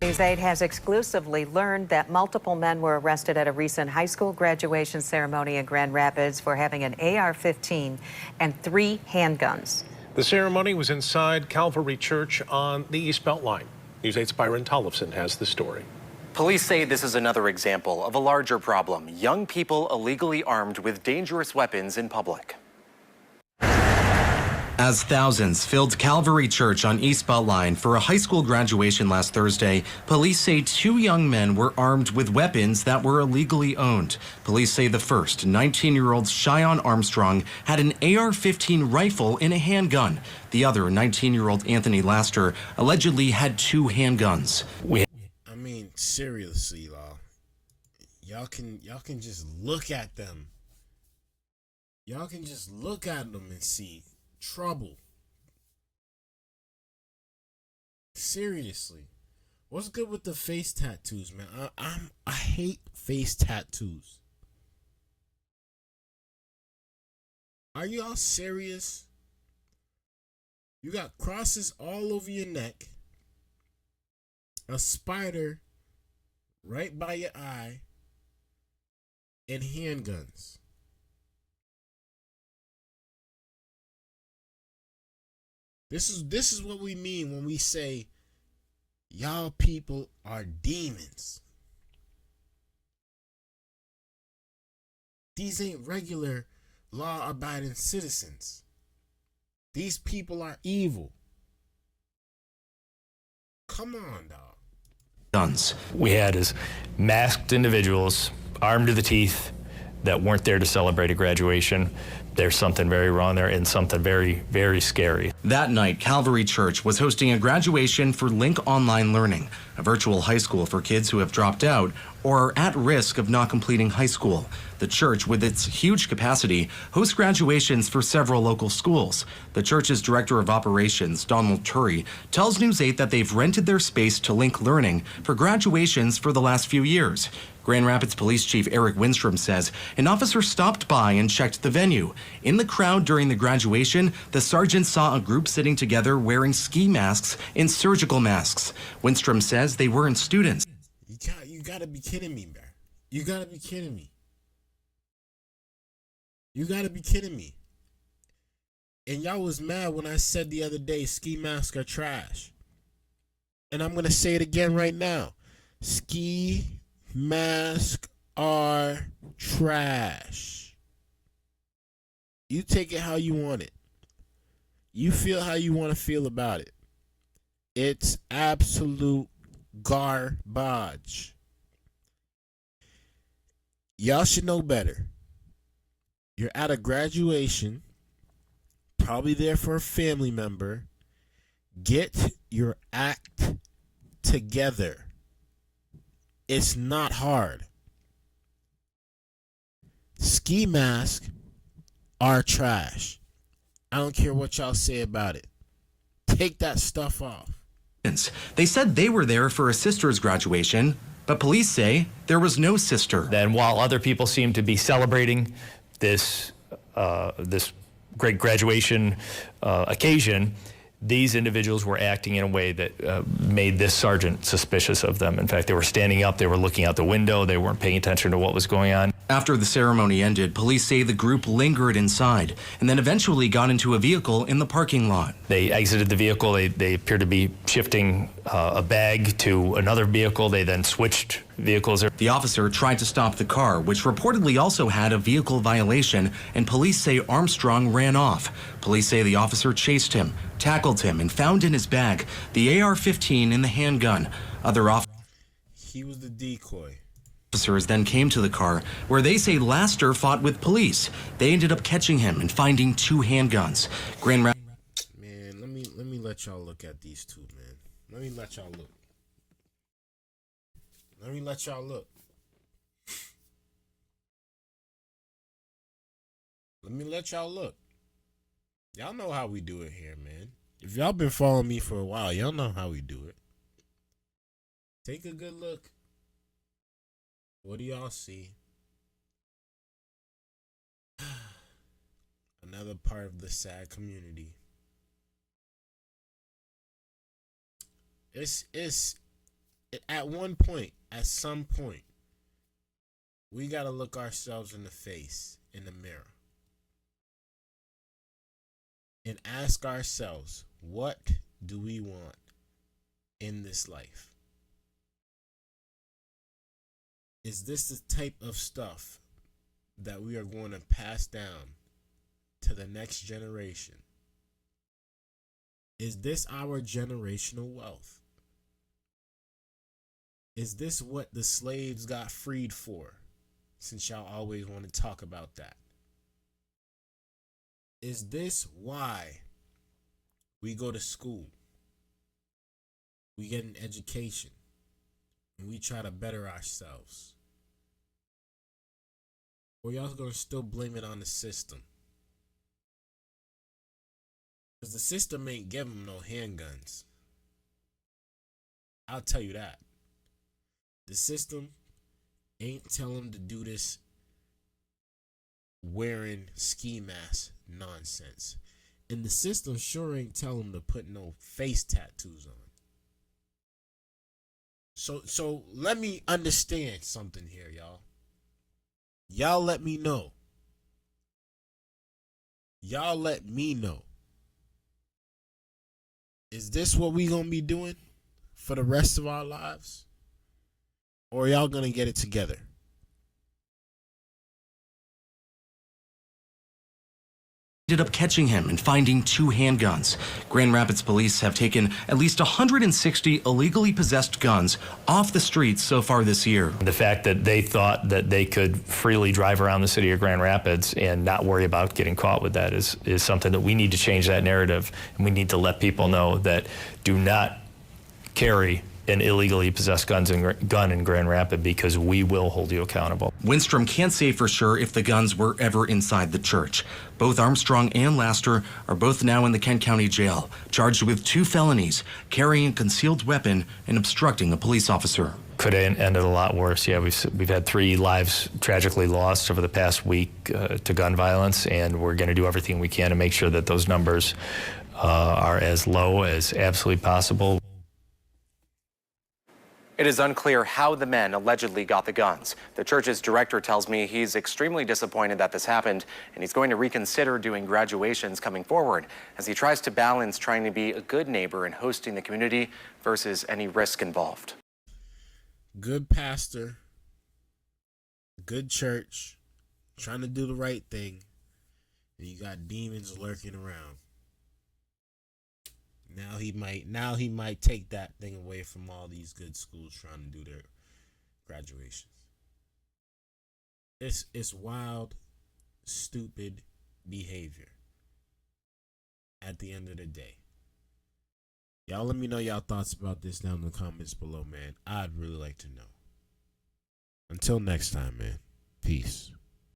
News 8 has exclusively learned that multiple men were arrested at a recent high school graduation ceremony in Grand Rapids for having an AR-15 and 3 handguns. The ceremony was inside Calvary Church on the East Beltline. News 8's Byron Tollefson has the story. Police say this is another example of a larger problem: young people illegally armed with dangerous weapons in public. As thousands filled Calvary Church on East Beltline for a high school graduation last Thursday, police say 2 young men were armed with weapons that were illegally owned. Police say the first, 19-year-old Cheyenne Armstrong, had an AR-15 rifle and a handgun. The other, 19-year-old Anthony Laster, allegedly had 2 handguns. I mean, seriously, y'all can just look at them. Y'all can just look at them and see trouble. Seriously, what's good with the face tattoos, man? I hate face tattoos. Are y'all serious? You got crosses all over your neck, a spider right by your eye, and handguns. This is what we mean when we say y'all people are demons. These ain't regular law-abiding citizens. These people are evil. Come on, dog. Guns. We had is masked individuals, armed to the teeth, that weren't there to celebrate a graduation. There's something very wrong there and something very, very scary. That night, Calvary Church was hosting a graduation for Link Online Learning, a virtual high school for kids who have dropped out or are at risk of not completing high school. The church, with its huge capacity, hosts graduations for several local schools. The church's director of operations, Donald Turry, tells News 8 that they've rented their space to Link Learning for graduations for the last few years. Grand Rapids Police Chief Eric Winstrom says an officer stopped by and checked the venue. In the crowd during the graduation, the sergeant saw a group sitting together wearing ski masks and surgical masks. Winstrom says they weren't students. You gotta be kidding me, man. You gotta be kidding me. You gotta be kidding me. And y'all was mad when I said the other day ski masks are trash. And I'm gonna say it again right now. Ski masks are trash. You take it how you want it. You feel how you want to feel about it. It's absolute garbage. Y'all should know better. You're at a graduation, probably there for a family member. Get your act together. It's not hard. Ski masks are trash. I don't care what y'all say about it. Take that stuff off. They said they were there for a sister's graduation, but police say there was no sister. Then while other people seem to be celebrating this great graduation occasion, these individuals were acting in a way that made this sergeant suspicious of them. In fact, they were standing up, they were looking out the window, they weren't paying attention to what was going on. After the ceremony ended, police say the group lingered inside and then eventually got into a vehicle in the parking lot. They exited the vehicle. They appeared to be shifting a bag to another vehicle. They then switched vehicles. The officer tried to stop the car, which reportedly also had a vehicle violation, and police say Armstrong ran off. Police say the officer chased him, tackled him, and found in his bag the AR-15 and the handgun. He was the decoy. Officers then came to the car, where they say Laster fought with police. They ended up catching him and finding 2 handguns. Man, let me let y'all look at these two, man. Let me let y'all look. Let me let y'all look. Let me let y'all look. Y'all know how we do it here, man. If y'all been following me for a while, y'all know how we do it. Take a good look. What do y'all see? Another part of the sad community. It's at one point, at some point, we got to look ourselves in the face, in the mirror, and ask ourselves, what do we want in this life? Is this the type of stuff that we are going to pass down to the next generation? Is this our generational wealth? Is this what the slaves got freed for? Since y'all always want to talk about that. Is this why we go to school? We get an education and we try to better ourselves? Or y'all gonna still blame it on the system? Because the system ain't give them no handguns. I'll tell you that. The system ain't tell them to do this wearing ski mask nonsense. And the system sure ain't tell them to put no face tattoos on. So let me understand something here, y'all. Y'all let me know. Y'all let me know. Is this what we gonna be doing for the rest of our lives? Or are y'all gonna get it together? Ended up catching him and finding 2 handguns. Grand Rapids police have taken at least 160 illegally possessed guns off the streets so far this year. The fact that they thought that they could freely drive around the city of Grand Rapids and not worry about getting caught with that is something that we need to change that narrative. And we need to let people know that do not carry an illegally possessed gun in Grand Rapids, because we will hold you accountable. Winstrom can't say for sure if the guns were ever inside the church. Both Armstrong and Laster are both now in the Kent County Jail, charged with 2 felonies, carrying a concealed weapon and obstructing a police officer. Could have ended a lot worse. Yeah, we've had 3 lives tragically lost over the past week to gun violence, and we're going to do everything we can to make sure that those numbers are as low as absolutely possible. It is unclear how the men allegedly got the guns. The church's director tells me he's extremely disappointed that this happened, and he's going to reconsider doing graduations coming forward as he tries to balance trying to be a good neighbor and hosting the community versus any risk involved. Good pastor, good church, trying to do the right thing, and you got demons lurking around. Now he might take that thing away from all these good schools trying to do their graduations. It's wild, stupid behavior at the end of the day. Y'all let me know y'all thoughts about this down in the comments below, man. I'd really like to know. Until next time, man. Peace.